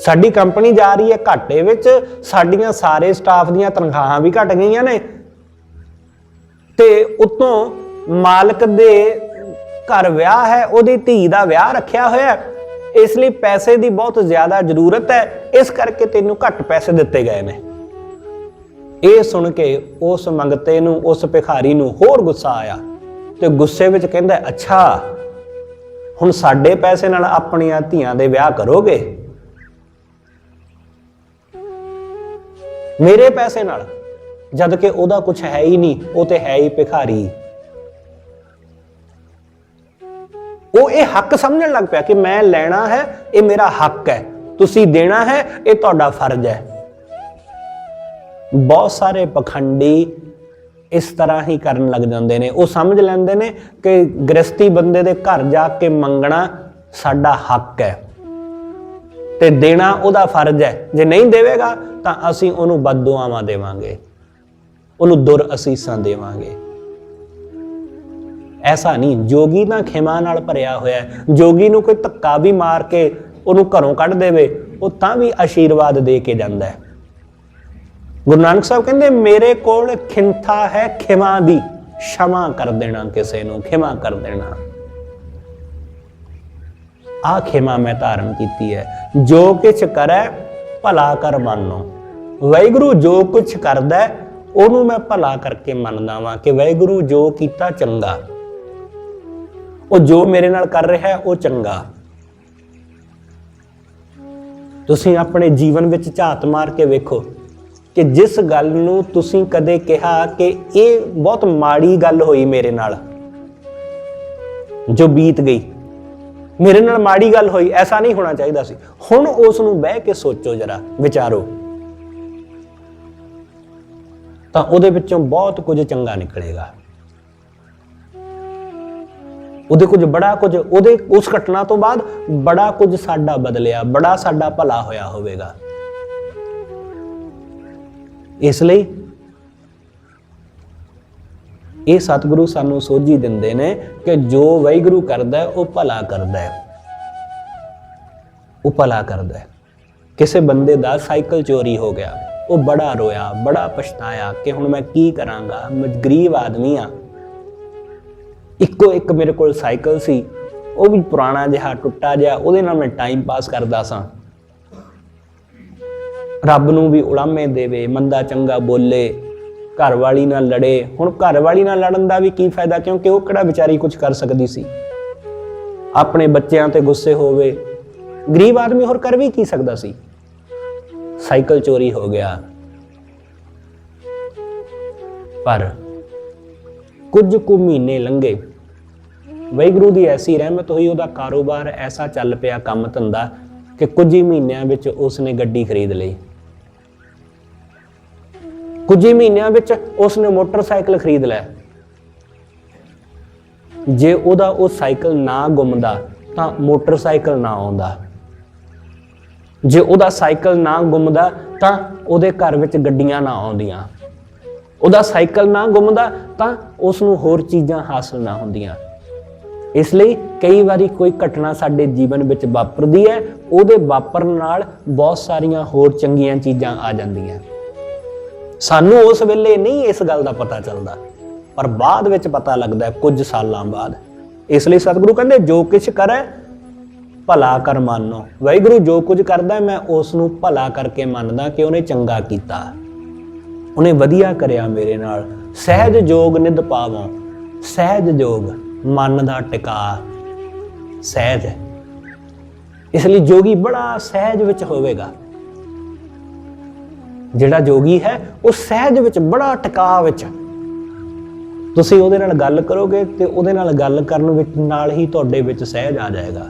ਸਾਡੀ ਕੰਪਨੀ ਜਾ ਰਹੀ ਹੈ ਘਾਟੇ ਵਿੱਚ, ਸਾਡੀਆਂ ਸਾਰੇ ਸਟਾਫ ਦੀਆਂ ਤਨਖਾਹਾਂ ਵੀ ਘਟ ਗਈਆਂ ਨੇ ਤੇ ਉੱਤੋਂ ਮਾਲਕ ਦੇ ਘਰ ਵਿਆਹ ਹੈ, ਉਹਦੀ ਧੀ ਦਾ ਵਿਆਹ ਰੱਖਿਆ ਹੋਇਆ, ਇਸ ਲਈ ਪੈਸੇ ਦੀ ਬਹੁਤ ਜ਼ਿਆਦਾ ਜ਼ਰੂਰਤ ਹੈ, ਇਸ ਕਰਕੇ ਤੈਨੂੰ ਘੱਟ ਪੈਸੇ ਦਿੱਤੇ ਗਏ ਨੇ। ਇਹ ਸੁਣ ਕੇ ਉਸ ਮੰਗਤੇ ਨੂੰ, ਉਸ ਭਿਖਾਰੀ ਨੂੰ ਹੋਰ ਗੁੱਸਾ ਆਇਆ ਤੇ ਗੁੱਸੇ ਵਿੱਚ ਕਹਿੰਦਾ ਅੱਛਾ ਹੁਣ ਸਾਡੇ ਪੈਸੇ ਨਾਲ ਆਪਣੀਆਂ ਧੀਆਂ ਦੇ ਵਿਆਹ ਕਰੋਗੇ, ਮੇਰੇ ਪੈਸੇ ਨਾਲ, ਜਦ ਕਿ ਉਹਦਾ ਕੁਝ ਹੈ ਹੀ ਨਹੀਂ, ਉਹ ਤੇ ਹੈ ਹੀ ਭਿਖਾਰੀ। ਉਹ ਇਹ ਹੱਕ ਸਮਝਣ ਲੱਗ ਪਿਆ ਕਿ ਮੈਂ ਲੈਣਾ ਹੈ, ਇਹ ਮੇਰਾ ਹੱਕ ਹੈ, ਤੁਸੀਂ ਦੇਣਾ ਹੈ, ਇਹ ਤੁਹਾਡਾ ਫਰਜ਼ ਹੈ। ਬਹੁਤ ਸਾਰੇ ਪਖੰਡੀ ਇਸ ਤਰ੍ਹਾਂ ਹੀ ਕਰਨ ਲੱਗ ਜਾਂਦੇ ਨੇ। ਉਹ ਸਮਝ ਲੈਂਦੇ ਨੇ ਕਿ ਗ੍ਰਸਤੀ ਬੰਦੇ ਦੇ ਘਰ ਜਾ ਕੇ ਮੰਗਣਾ ਸਾਡਾ ਹੱਕ ਹੈ ਤੇ ਦੇਣਾ ਉਹਦਾ ਫਰਜ਼ ਹੈ, ਜੇ ਨਹੀਂ ਦੇਵੇਗਾ ਤਾਂ ਅਸੀਂ ਉਹਨੂੰ ਬਦਦੁਆਵਾਂ ਦੇਵਾਂਗੇ, ਉਹਨੂੰ ਦੁਰ ਅਸੀਸਾਂ ਦੇਵਾਂਗੇ। ਐਸਾ ਨਹੀਂ, ਜੋਗੀ ਤਾਂ ਖਿਮਾ ਨਾਲ ਭਰਿਆ ਹੋਇਆ ਹੈ। ਜੋਗੀ ਨੂੰ ਕੋਈ ਧੱਕਾ ਵੀ ਮਾਰ ਕੇ ਉਹਨੂੰ ਘਰੋਂ ਕੱਢ ਦੇਵੇ, ਉਹ ਤਾਂ ਵੀ ਆਸ਼ੀਰਵਾਦ ਦੇ ਕੇ ਜਾਂਦਾ ਹੈ। ਗੁਰੂ ਨਾਨਕ ਸਾਹਿਬ ਕਹਿੰਦੇ ਮੇਰੇ ਕੋਲ ਖਿੰਥਾ ਹੈ ਖਿਮਾ ਦੀ, क्षमा कर देना, किसी नूं खिमा कर देना। आ खिमा मैं धारण की है। जो कुछ करे भला कर मानो, वाहिगुरु जो कुछ करदा है ओनू मैं भला करके मनदा वां कि वाहिगुरु जो कीता चंगा, वो जो मेरे नाल कर रहा है वो चंगा। तुसीं अपने जीवन विच झात मार के वेखो कि जिस गल नूं तुसीं कदे कहा कि ये बहुत माड़ी गल होई मेरे नाल, जो बीत गई मेरे नाल माड़ी गल होई, ऐसा नहीं होना चाहिए सी। हुण उस नूं बह के सोचो, जरा विचारो, तां उहदे विचों बहुत कुछ चंगा निकलेगा। उहदे कुछ बड़ा कुछ उहदे उस घटना तो बाद बड़ा कुछ साडा बदलिया, बड़ा साडा भला होया होवेगा। इसलिए ये सतगुरु सानू सोझी दिंदे ने कि जो वाहिगुरू करदा है वह भला करदा है, वह भला करदा है। किसी बंदे दा साइकिल चोरी हो गया, वो बड़ा रोया, बड़ा पछताया कि हुण मैं की करांगा, मैं गरीब आदमी हाँ, इक्को एक मेरे कोल साइकिल सी, वो भी पुराना जिहा टुट्टा जिहा, उहदे नाल मैं टाइम पास करदा सां। रब नूं भी उलामे देवे, मंदा चंगा बोले, घर वाली नाल लड़े। हुण घर वाली नाल लड़न दा भी की फायदा, क्योंकि वो किहड़ा विचारी कुछ कर सकदी सी। अपने बच्चों ते गुस्से होवे, गरीब आदमी होर कर भी की सकदा सी। साइकिल चोरी हो गया, पर कुछ कु महीने लंघे, वाहिगुरू दी ऐसी रहमत हुई, उहदा कारोबार ऐसा चल पिया, काम धंधा, कि कुछ ही महीनों विच उसने गड्डी खरीद लई। कुछ ही महीनों विच उसने मोटरसाइकिल खरीद लिया। जे उहदा वो साइकिल ना गुमदा तां मोटरसाइकिल ना आउंदा, जे उहदा साइकिल ना गुमदा तां उहदे घर विच गड्डियां ना आउंदियां, उहदा साइकिल ना गुमदा तां उसनूं होर चीज़ां हासिल ना हुंदियां। इसलिए कई बारी कोई घटना साडे जीवन विच वापरदी है, उहदे वापरन नाल बहुत सारियां होर चंगीआं चीज़ां आ जांदियां। सानू उस वेले नहीं इस गल का पता चलता, पर बाद विच पता लगता है कुछ सालों बाद। इसलिए सतगुरु कहते जो किछ करे भला कर मानो। वाहिगुरू जो कुछ करदा मैं उसनूं भला करके मनदा कि उन्हें चंगा कीता, उन्हें वधिया करिया मेरे नाल। सहज जोग निध पावों, सहज जोग मन दा टिका, सहज। इसलिए जोगी बड़ा सहज विच होवेगा। जिहड़ा जोगी है वो सहज विच बड़ा टिका विच, तुसीं उहदे नाल गल करोगे ते उहदे नाल गल करन विच नाल ही तुहाडे विच सहज आ जाएगा,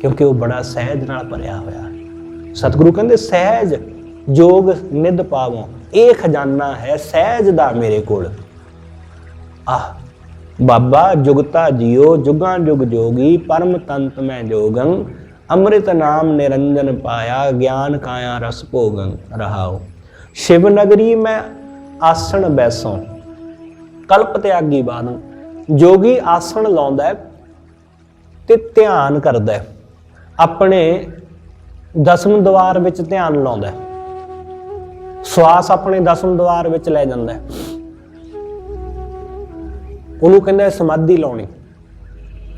क्योंकि वो बड़ा सहज नाल भरिया होया। सतगुरु कहंदे सहज जोग निध पावों, ये खजाना है सहज दा मेरे कोल। आह बाबा जुगता जियो जुगां जुग जोगी, परम तंत मैं जोगं, अमृत नाम निरंजन पाया, ज्ञान काया रस भोगं रहाओ। शिव नगरी में आसन बैसों, कल्प त्यागी बादों। जोगी आसन लाउंदा है ते ध्यान करदा है, अपने दसम द्वार विच ध्यान लाउंदा है, श्वास अपने दसम द्वार विच ले जांदा है, उहनूं कहंदा समाधि लाउणी।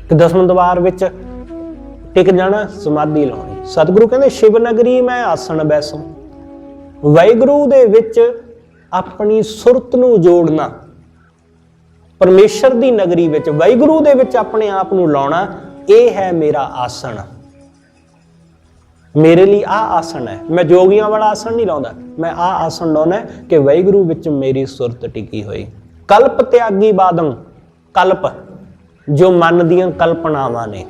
कि दसम द्वार विच टिक जाना, समाधि लाउणी। सतगुरु कहंदे शिव नगरी मैं आसन बैसों, वाहिगुरू दे विच अपनी सुरत नूं जोड़ना, परमेश्वर दी नगरी विच वाहिगुरू दे विच अपने आप नूं लाउणा, यह है मेरा आसन। मेरे लिए आ आसन है, मैं जोगियां वाला आसन नहीं लाउंदा, मैं आ आसन लाउणा कि वाहिगुरू विच मेरी सुरत टिकी होई। कल्प त्यागी बादं, कल्प जो मन दीयां कल्पनावां ने,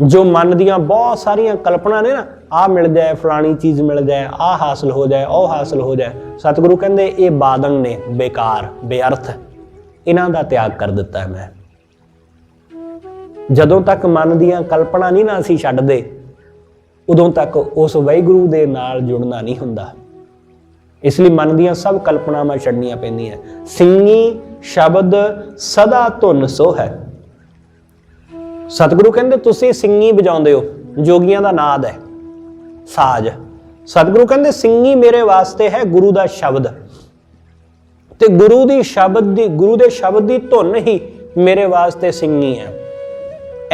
जो मन दियां बहुत सारियां कल्पना ने ना, आ मिल जाए, फलानी चीज़ मिल जाए, आ हासिल हो जाए, ओ हासिल हो जाए। सतगुरु कहंदे ये बादन ने, बेकार बेअर्थ, इन्हां दा त्याग कर दिता है मैं। जदों तक मन दियां कल्पना नहीं ना असीं छड्डदे, उदों तक उस वाहिगुरू दे नाल जुड़ना नहीं हुंदा। इसलिए मन दियां सब कल्पनावां छड्डणियां पैंदियां। सिंगी शब्द सदा धुन सो है। सतगुरु कहंदे तुसीं सिंगी बजाउंदे हो, जोगियां दा नाद है, साज। सतगुरु कहंदे सिंगी मेरे वास्ते है गुरु दा शब्द, ते गुरु दी शब्द दी, गुरु दे शब्द दी धुन ही मेरे वास्ते सिंगी है।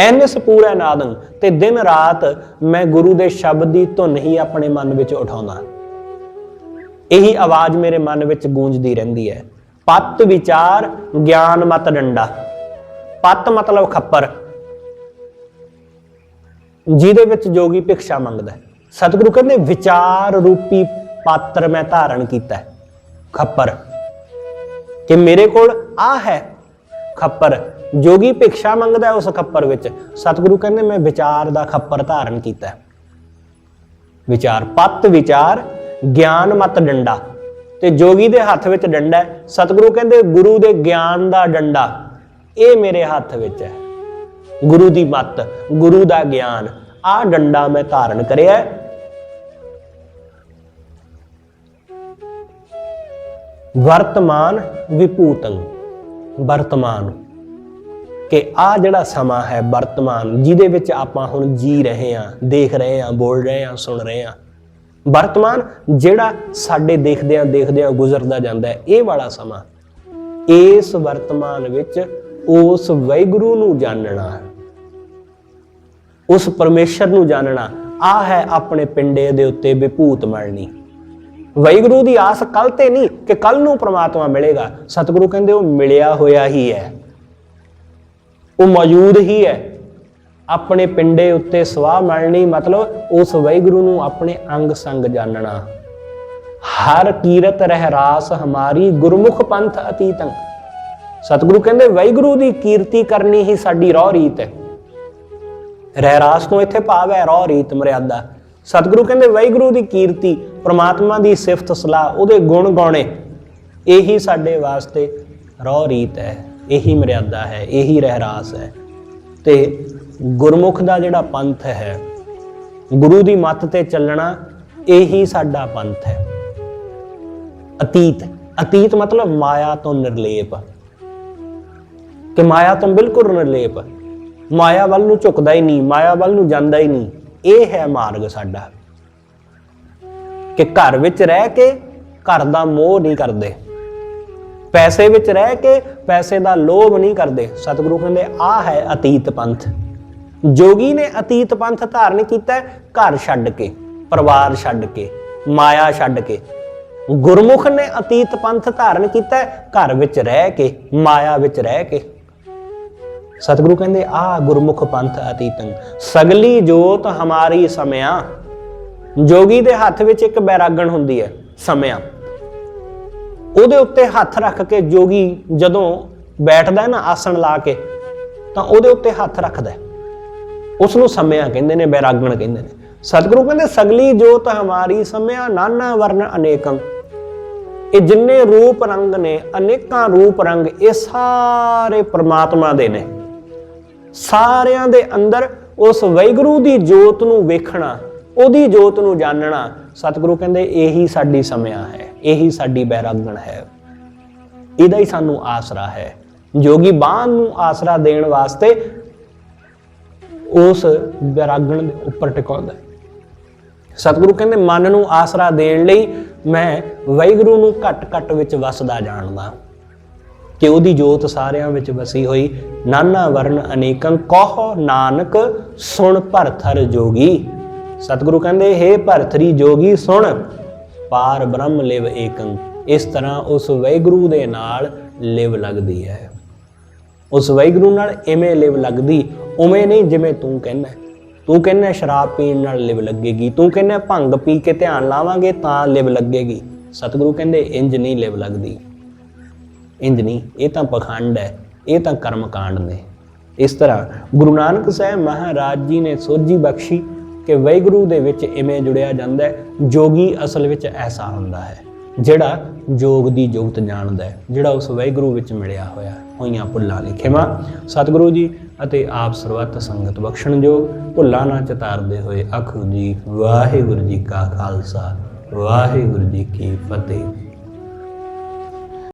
एनस पूरा नादं, ते दिन रात मैं गुरु दे शब्द दी धुन ही अपने मन विच उठाउंदा, यही आवाज मेरे मन विच गूंजदी रहिंदी है। पत विचार ज्ञान मत डंडा, पत मतलब खप्पर, जिहदे विच जोगी भिक्षा मंगदा है। सतगुरु कहंदे विचार रूपी पात्र मैं धारण कीता है, खप्पर, कि मेरे कोल आ है खप्पर। जोगी भिक्षा मंगदा है उस खप्पर विच, सतगुरु कहंदे मैं विचार दा खप्पर धारण कीता है। विचार, पत विचार ज्ञान मत डंडा, ते जोगी दे हत्थ विच डंडा है। सतगुरु कहंदे गुरु दे ज्ञान दा डंडा ये मेरे हत्थ विच है। गुरु दी मत, गुरु दा ज्ञान, आ डंडा मैं धारण करिया ਵਰਤਮਾਨ ਵਿਭੂਤੰ, ਵਰਤਮਾਨ ਕਿ ਆ ਜਿਹੜਾ ਸਮਾਂ ਹੈ ਵਰਤਮਾਨ, ਜਿਹਦੇ ਵਿੱਚ ਆਪਾਂ ਹੁਣ ਜੀ ਰਹੇ ਹਾਂ, ਦੇਖ ਰਹੇ ਹਾਂ, ਬੋਲ ਰਹੇ ਹਾਂ, ਸੁਣ ਰਹੇ ਹਾਂ, ਵਰਤਮਾਨ ਜਿਹੜਾ ਸਾਡੇ ਦੇਖਦਿਆਂ ਦੇਖਦਿਆਂ ਗੁਜ਼ਰਦਾ ਜਾਂਦਾ ਹੈ, ਇਹ ਵਾਲਾ ਸਮਾਂ, ਇਸ ਵਰਤਮਾਨ ਵਿੱਚ ਉਸ ਵਾਹਿਗੁਰੂ ਨੂੰ ਜਾਣਨਾ, ਉਸ ਪਰਮੇਸ਼ਰ ਨੂੰ ਜਾਣਨਾ, ਆ ਹੈ ਆਪਣੇ ਪਿੰਡੇ ਦੇ ਉੱਤੇ ਵਿਭੂਤ ਮਿਲਣੀ। ਵਾਹਿਗੁਰੂ ਦੀ ਆਸ ਕੱਲ ਤੇ ਨਹੀਂ ਕਿ ਕੱਲ ਨੂੰ ਪ੍ਰਮਾਤਮਾ ਮਿਲੇਗਾ। ਸਤਿਗੁਰੂ ਕਹਿੰਦੇ ਉਹ ਮਿਲਿਆ ਹੋਇਆ ਹੀ ਹੈ, ਉਹ ਮੌਜੂਦ ਹੀ ਹੈ। ਆਪਣੇ ਪਿੰਡੇ ਉੱਤੇ ਸਵਾਹ ਮਿਲਣੀ ਮਤਲਬ ਉਸ ਵਾਹਿਗੁਰੂ ਨੂੰ ਆਪਣੇ ਅੰਗ ਸੰਗ ਜਾਣਨਾ। ਹਰ ਕੀਰਤ ਰਹਿ ਰਾਸ ਹਮਾਰੀ ਗੁਰਮੁਖ ਪੰਥ ਅਤੀਤੰ। ਸਤਿਗੁਰੂ ਕਹਿੰਦੇ ਵਾਹਿਗੁਰੂ ਦੀ ਕੀਰਤੀ ਕਰਨੀ ਹੀ ਸਾਡੀ ਰਹੁ ਰੀਤ ਹੈ। ਰਹਿ ਰਾਸ ਤੋਂ ਇੱਥੇ ਭਾਵ ਹੈ ਰਹੁ ਰੀਤ, ਮਰਿਆਦਾ। ਸਤਿਗੁਰੂ ਕਹਿੰਦੇ ਵਾਹਿਗੁਰੂ ਦੀ ਕੀਰਤੀ, ਪ੍ਰਮਾਤਮਾ ਦੀ ਸਿਫਤ ਸਲਾਹ, ਉਹਦੇ ਗੁਣ ਗਾਉਣੇ, ਇਹੀ ਸਾਡੇ ਵਾਸਤੇ ਰਹੁ ਰੀਤ ਹੈ, ਇਹੀ ਮਰਿਆਦਾ ਹੈ, ਇਹੀ ਰਹਿ ਰਾਸ ਹੈ। ਤੇ ਗੁਰਮੁਖ ਦਾ ਜਿਹੜਾ ਪੰਥ ਹੈ, ਗੁਰੂ ਦੀ ਮੱਤ ਤੇ ਚੱਲਣਾ, ਇਹੀ ਸਾਡਾ ਪੰਥ ਹੈ। ਅਤੀਤ, ਅਤੀਤ ਮਤਲਬ ਮਾਇਆ ਤੋਂ ਨਿਰਲੇਪ, ਕਿ ਮਾਇਆ ਤੋਂ ਬਿਲਕੁਲ ਨਿਰਲੇਪ, ਮਾਇਆ ਵੱਲ ਨੂੰ ਝੁਕਦਾ ਹੀ ਨਹੀਂ, ਮਾਇਆ ਵੱਲ ਨੂੰ ਜਾਂਦਾ ਹੀ ਨਹੀਂ। ਇਹ ਹੈ ਮਾਰਗ ਸਾਡਾ, ਕਿ ਘਰ ਵਿੱਚ ਰਹਿ ਕੇ ਘਰ ਦਾ ਮੋਹ ਨਹੀਂ ਕਰਦੇ, ਪੈਸੇ ਵਿੱਚ ਰਹਿ ਕੇ ਪੈਸੇ ਦਾ ਲੋਭ ਨਹੀਂ ਕਰਦੇ। ਸਤਿਗੁਰੂ ਕਹਿੰਦੇ ਆਹ ਹੈ ਅਤੀਤ ਪੰਥ। ਜੋਗੀ ਨੇ ਅਤੀਤ ਪੰਥ ਧਾਰਨ ਕੀਤਾ, ਘਰ ਛੱਡ ਕੇ, ਪਰਿਵਾਰ ਛੱਡ ਕੇ, ਮਾਇਆ ਛੱਡ ਕੇ। ਗੁਰਮੁਖ ਨੇ ਅਤੀਤ ਪੰਥ ਧਾਰਨ ਕੀਤਾ, ਘਰ ਵਿੱਚ ਰਹਿ ਕੇ, ਮਾਇਆ ਵਿੱਚ ਰਹਿ ਕੇ। ਸਤਿਗੁਰੂ ਕਹਿੰਦੇ ਆਹ ਗੁਰਮੁਖ ਪੰਥ ਅਤੀਤੰ। ਸਗਲੀ ਜੋਤ ਹਮਾਰੀ ਸਮਿਆ। ਜੋਗੀ ਦੇ ਹੱਥ ਵਿੱਚ ਇੱਕ ਬੈਰਾਗਣ ਹੁੰਦੀ ਹੈ, ਸਮਿਆ। ਉਹਦੇ ਉੱਤੇ ਹੱਥ ਰੱਖ ਕੇ ਜੋਗੀ ਜਦੋਂ ਬੈਠਦਾ ਨਾ ਆਸਣ ਲਾ ਕੇ, ਤਾਂ ਉਹਦੇ ਉੱਤੇ ਹੱਥ ਰੱਖਦਾ, ਉਸ ਨੂੰ ਸਮਿਆ ਕਹਿੰਦੇ ਨੇ, ਬੈਰਾਗਣ ਕਹਿੰਦੇ ਨੇ। ਸਤਿਗੁਰੂ ਕਹਿੰਦੇ ਸਗਲੀ ਜੋਤ ਹਮਾਰੀ ਸਮਿਆ ਨਾਨਾ ਵਰਨ ਅਨੇਕੰ। ਇਹ ਜਿੰਨੇ ਰੂਪ ਰੰਗ ਨੇ, ਅਨੇਕਾਂ ਰੂਪ ਰੰਗ, ਇਹ ਸਾਰੇ ਪ੍ਰਮਾਤਮਾ ਦੇ ਨੇ। ਸਾਰਿਆਂ ਦੇ ਅੰਦਰ ਉਸ ਵਾਹਿਗੁਰੂ ਦੀ ਜੋਤ ਨੂੰ ਵੇਖਣਾ, ਉਹਦੀ ਜੋਤ ਨੂੰ ਜਾਣਨਾ। ਸਤਿਗੁਰੂ ਕਹਿੰਦੇ ਇਹੀ ਸਾਡੀ ਸਮਿਆ ਹੈ, ਇਹੀ ਸਾਡੀ ਬੈਰਾਗਣ ਹੈ, ਇਹਦਾ ਹੀ ਸਾਨੂੰ ਆਸਰਾ ਹੈ। ਜੋਗੀ ਬਾਣ ਨੂੰ ਆਸਰਾ ਦੇਣ ਵਾਸਤੇ ਉਸ ਬੈਰਾਗਣ ਦੇ ਉੱਪਰ ਟਿਕਾਉਂਦਾ। ਸਤਿਗੁਰੂ ਕਹਿੰਦੇ ਮਨ ਨੂੰ ਆਸਰਾ ਦੇਣ ਲਈ ਮੈਂ ਵਾਹਿਗੁਰੂ ਨੂੰ ਘੱਟ ਘੱਟ ਵਿੱਚ ਵਸਦਾ ਜਾਣਦਾ, ਕਿ ਉਹਦੀ ਜੋਤ ਸਾਰਿਆਂ ਵਿੱਚ ਵਸੀ ਹੋਈ। ਨਾਨਾ ਵਰਨ ਅਨੇਕੰ ਕਹੋ ਨਾਨਕ ਸੁਣ ਭਰਥਰ ਜੋਗੀ। ਸਤਿਗੁਰੂ ਕਹਿੰਦੇ ਹੇ ਭਰਥਰੀ ਜੋਗੀ ਸੁਣ, ਪਾਰ ਬ੍ਰਹਮ ਲਿਵ ਏਕੰ। ਇਸ ਤਰ੍ਹਾਂ ਉਸ ਵਾਹਿਗੁਰੂ ਦੇ ਨਾਲ ਲਿਵ ਲੱਗਦੀ ਹੈ, ਉਸ ਵਾਹਿਗੁਰੂ ਨਾਲ ਇਵੇਂ ਲਿਵ ਲੱਗਦੀ, ਉਵੇਂ ਨਹੀਂ ਜਿਵੇਂ ਤੂੰ ਕਹਿੰਦਾ। ਤੂੰ ਕਹਿੰਦਾ ਸ਼ਰਾਬ ਪੀਣ ਨਾਲ ਲਿਵ ਲੱਗੇਗੀ, ਤੂੰ ਕਹਿੰਦਾ ਭੰਗ ਪੀ ਕੇ ਧਿਆਨ ਲਾਵਾਂਗੇ ਤਾਂ ਲਿਵ ਲੱਗੇਗੀ। ਸਤਿਗੁਰੂ ਕਹਿੰਦੇ ਇੰਜ ਨਹੀਂ ਲਿਵ ਲੱਗਦੀ, ਇੰਜ ਨਹੀਂ, ਇਹ ਤਾਂ ਪਖੰਡ ਹੈ, ਇਹ ਤਾਂ ਕਰਮ ਕਾਂਡ ਨੇ। ਇਸ ਤਰ੍ਹਾਂ ਗੁਰੂ ਨਾਨਕ ਸਾਹਿਬ ਮਹਾਰਾਜ ਜੀ ਨੇ ਸੋਝੀ ਬਖਸ਼ੀ ਕਿ ਵਾਹਿਗੁਰੂ ਦੇ ਵਿੱਚ ਇਵੇਂ ਜੁੜਿਆ ਜਾਂਦਾ ਹੈ। ਜੋਗੀ ਅਸਲ ਵਿੱਚ ਐਸਾ ਹੁੰਦਾ ਹੈ ਜਿਹੜਾ ਜੋਗ ਦੀ ਜੁਗਤ ਜਾਣਦਾ ਹੈ, ਜਿਹੜਾ ਉਸ ਵਾਹਿਗੁਰੂ ਵਿੱਚ ਮਿਲਿਆ ਹੋਈਆਂ ਭੁੱਲਾਂ ਲਈ ਖਿਮਾ। ਸਤਿਗੁਰੂ ਜੀ ਅਤੇ ਆਪ ਸਰਬੱਤ ਸੰਗਤ ਬਖਸ਼ਣਯੋਗ, ਭੁੱਲਾਂ ਨਾ ਚਤਾਰਦੇ ਹੋਏ ਆਖੋ ਜੀ ਵਾਹਿਗੁਰੂ ਜੀ ਕਾ ਖਾਲਸਾ, ਵਾਹਿਗੁਰੂ ਜੀ ਕੀ ਫਤਿਹ।